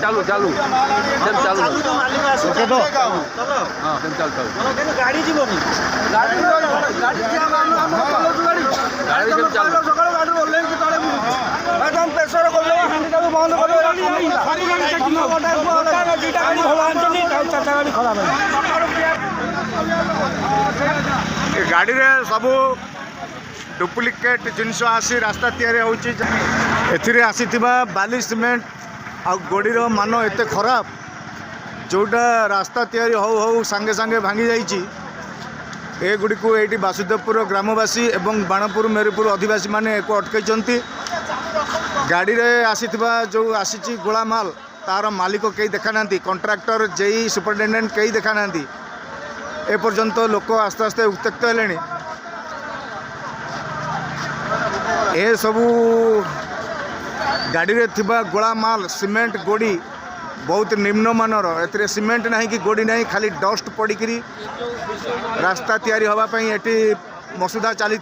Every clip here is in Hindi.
चालू चालू चालू ओके तो हाँ चल गाड़ी जीवनी गाड़ी प्रेसर गाड़ी सब डुप्लिकेट जिनस आसी रास्ता तैयारी होती आसी बाली सीमेंट आ गोड़ीर मान एत खराब जोटा रास्ता तैयारी हो सांगे सांगे भांगी जाइए एगुड़ी को ये वासुदेवपुर ग्रामवासी एवं बाणपुर मेरुपुर अधिवासी माने अटकई गाड़ी रे आसी जो आसी गोलामाल तार मालिक कई देखा ना कंट्राक्टर जेई सुपरिटेडेंट कई देखा ना एपर्यंत लोक आस्ते आस्ते उत्त्यक्त है ए सबू गाड़ी रे थिबा गोलामाल सीमेंट गोड़ी बहुत निम्नमानर ए सीमेंट ना कि गोड़ी ना खाली डस्ट पड़ी रास्ता तैयारी होगापाई ये मसुदा चली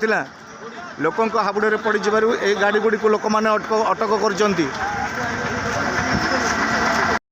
लोकों हाबुड़ पड़ ए गाड़ी गुड़ी को लोक मैंने अटक कर